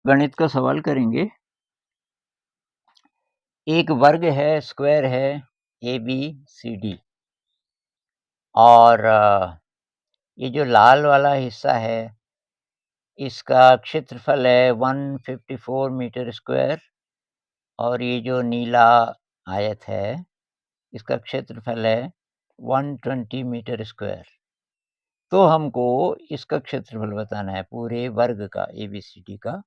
गणित का सवाल करेंगे। एक वर्ग है, स्क्वायर है ABCD और ये जो लाल वाला हिस्सा है, इसका क्षेत्रफल है 154 मीटर स्क्वायर और ये जो नीला आयत है, इसका क्षेत्रफल है 120 मीटर स्क्वायर। तो हमको इसका क्षेत्रफल बताना है, पूरे वर्ग का ABCD का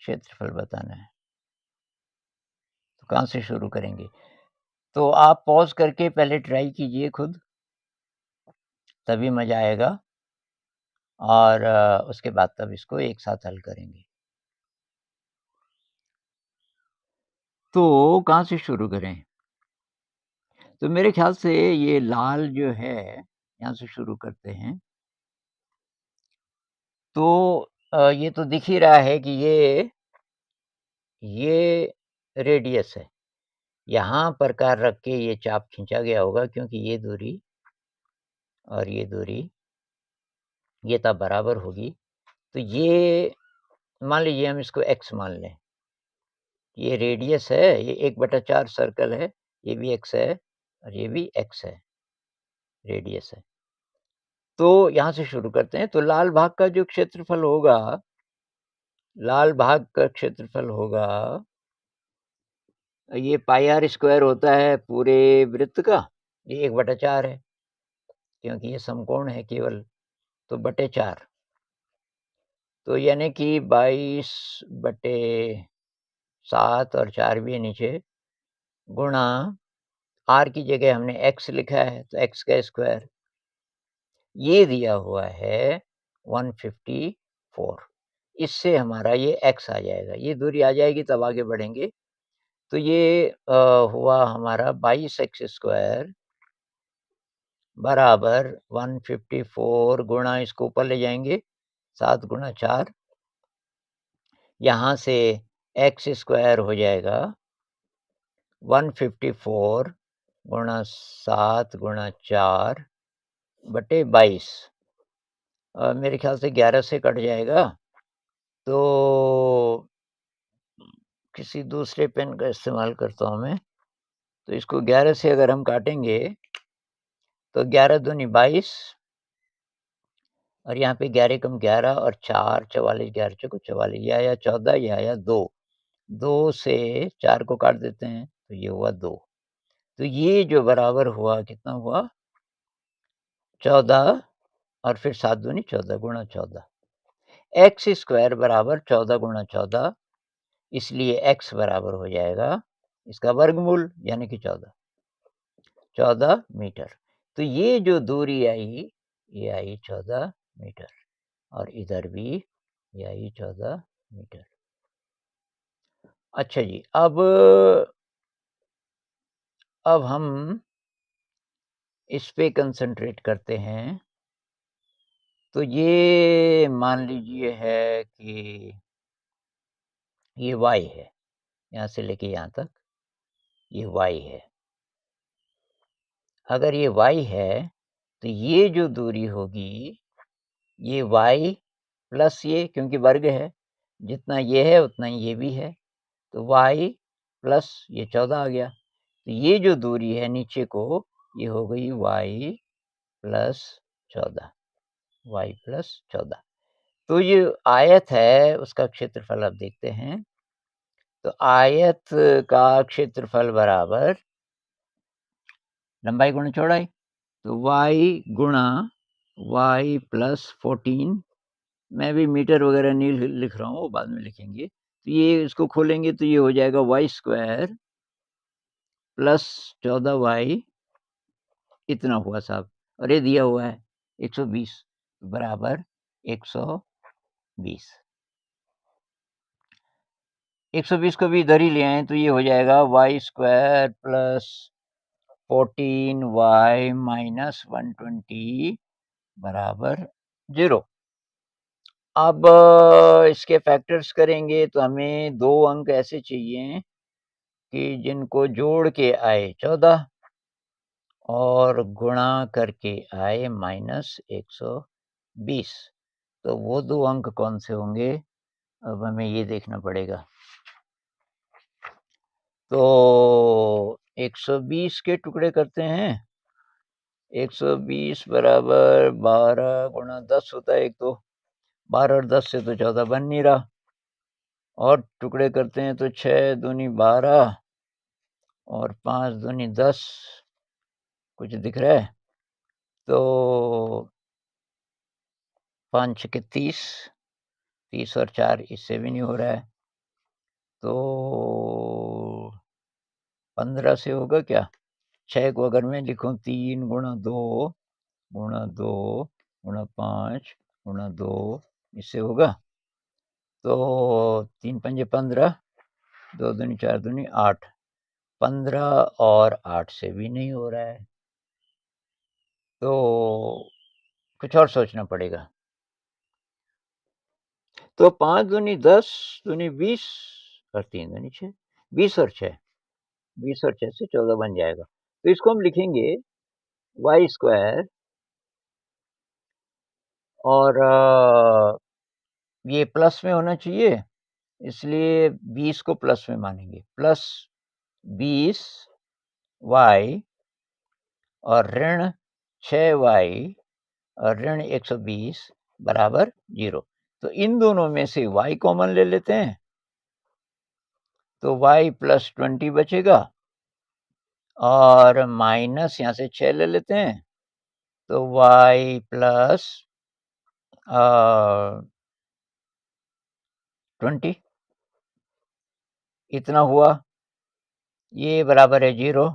क्षेत्रफल बताना है। तो कहाँ से शुरू करेंगे? तो आप पॉज़ करके पहले ट्राई कीजिए खुद, तभी मज़ा आएगा और उसके बाद तब इसको एक साथ हल करेंगे। तो कहाँ से शुरू करें? तो मेरे ख़्याल से ये लाल जो है, यहाँ से शुरू करते हैं। तो ये तो दिख ही रहा है कि ये रेडियस है। यहाँ प्रकार रख के ये चाप खींचा गया होगा क्योंकि ये दूरी और ये दूरी ये तब बराबर होगी। तो ये मान लीजिए हम इसको x मान लें। ये रेडियस है, ये 1/4 सर्कल है, ये भी x है और ये भी x है, रेडियस है। तो यहाँ से शुरू करते हैं, तो लाल भाग का जो क्षेत्रफल होगा, लाल भाग का क्षेत्रफल होगा, ये पाई r स्क्वायर होता है पूरे वृत्त का, ये 1/4 है, क्योंकि ये समकोण है केवल, तो बटे 4। तो यानी कि 22/7 और 4 भी है नीचे, गुणा r की जगह हमने x लिखा है, तो x का स्क्वायर। ये दिया हुआ है 154। इससे हमारा ये x आ जाएगा, ये दूरी आ जाएगी तब आगे बढ़ेंगे। तो ये हुआ हमारा 22x स्क्वायर बराबर 154 गुणा इसको ऊपर ले जाएँगे 7 गुणा 4, यहाँ से x स्क्वायर हो जाएगा 154 गुणा 7 गुणा 4 बटे 22। मेरे ख़्याल से 11 से कट जाएगा, तो किसी दूसरे पेन का इस्तेमाल करता हूँ मैं। तो इसको 11 से अगर हम काटेंगे, तो 11 दूनी 22 और यहाँ पे 11 कम 11 और 4 44, 11 चौको 44, ये आया 14, ये आया 2। 2 से 4 को काट देते हैं, तो ये हुआ 2। तो ये जो बराबर हुआ, कितना हुआ? 14 और फिर 7 दूनी 14 गुणा 14। x स्क्वायर बराबर 14 गुणा 14, इसलिए x बराबर हो जाएगा इसका वर्गमूल यानी कि 14 मीटर। तो ये जो दूरी आई, ये आई 14 मीटर और इधर भी ये आई 14 मीटर। अच्छा जी, अब हम इस पे कंसंट्रेट करते हैं। तो ये मान लीजिए है कि ये y है, यहाँ से लेके यहाँ तक ये y है। अगर ये y है, तो ये जो दूरी होगी, ये y प्लस ये, क्योंकि वर्ग है, जितना ये है उतना ही ये भी है, तो y प्लस ये 14 आ गया। तो ये जो दूरी है नीचे को, ये हो गई y प्लस 14, y प्लस 14। तो ये आयत है, उसका क्षेत्रफल अब देखते हैं। तो आयत का क्षेत्रफल बराबर लंबाई गुणा चौड़ाई, तो y गुणा y प्लस 14। मैं भी मीटर वगैरह नहीं लिख रहा हूँ, वो बाद में लिखेंगे। तो ये इसको खोलेंगे तो ये हो जाएगा y स्क्वायर प्लस 14y, इतना हुआ साहब, और ये दिया हुआ है 120 बराबर 120। 120 को भी इधर ही ले आएँ तो ये हो जाएगा y square plus 14y minus 120 बराबर 0। अब इसके फैक्टर्स करेंगे तो हमें 2 अंक ऐसे चाहिए कि जिनको जोड़ के आए 14 और गुणा करके आए माइनस 120। तो वो 2 अंक कौन से होंगे? अब हमें ये देखना पड़ेगा। तो 120 के टुकड़े करते हैं। 120 बराबर 12 गुणा 10 होता है एक तो। 12 और 10 से तो 14 बन नहीं रहा। और टुकड़े करते हैं तो 6 दूनी 12 और 5 दूनी 10। कुछ दिख रहा है? तो 5 छक्के 30, 30 और 4 इससे भी नहीं हो रहा है। तो 15 से होगा क्या? 6 को अगर मैं लिखूँ 3 गुणा 2 गुणा 2 गुणा 5 गुणा 2 इससे होगा? तो 3 पंजे 15, 2 दूनी 4 दूनी 8, 15 और 8 से भी नहीं हो रहा है। तो कुछ और सोचना पड़ेगा। तो 5 दूनी 10 दूनी 20 और 3 दूनी 6, 20 और 6, 20 और 6 से 14 बन जाएगा। तो इसको हम लिखेंगे वाई स्क्वायर और ये प्लस में होना चाहिए, इसलिए 20 को प्लस में मानेंगे। प्लस 20 वाई और ऋण 6y और ऋण 120 बराबर 0। तो इन दोनों में से y कॉमन ले लेते हैं, तो y प्लस 20 बचेगा और माइनस यहाँ से 6 ले लेते हैं, तो y प्लस 20 इतना हुआ। ये बराबर है 0।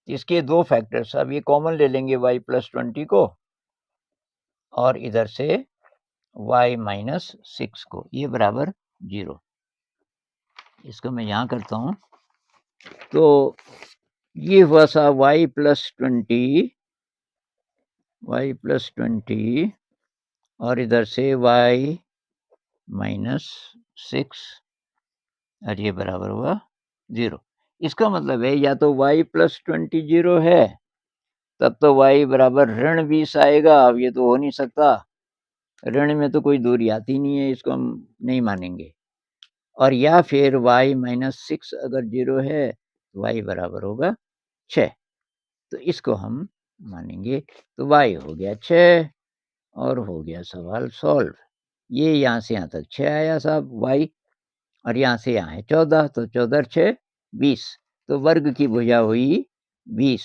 इसके 2 फैक्टर्स, अब ये कॉमन ले लेंगे y प्लस 20 को और इधर से y माइनस 6 को, ये बराबर 0। इसको मैं यहाँ करता हूँ। तो ये हुआ सा y प्लस 20 और इधर से y माइनस 6 और ये बराबर हुआ 0। इसका मतलब है या तो y प्लस 20 0 है, तब तो y बराबर ऋण 20 आएगा। अब ये तो हो नहीं सकता, ऋण में तो कोई दूरी आती नहीं है, इसको हम नहीं मानेंगे। और या फिर y माइनस 6 अगर 0 है तो y बराबर होगा 6, तो इसको हम मानेंगे। तो y हो गया 6 और हो गया सवाल सॉल्व। ये यहाँ से यहाँ तक 6 आया साहब y, और यहाँ से यहाँ है 14, तो 14 और 6 20। तो वर्ग की भुजा हुई 20,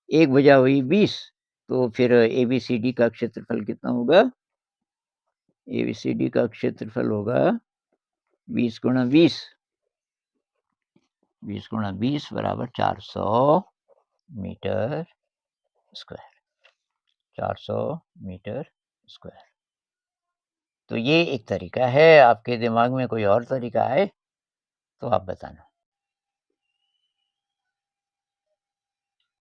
एक भुजा हुई 20। तो फिर ABCD का क्षेत्रफल कितना होगा? ABCD का क्षेत्रफल होगा 20 गुणा 20, 20 गुणा 20 बराबर 400 मीटर स्क्वायर, 400 मीटर स्क्वायर। तो ये एक तरीका है। आपके दिमाग में कोई और तरीका है तो आप बताना।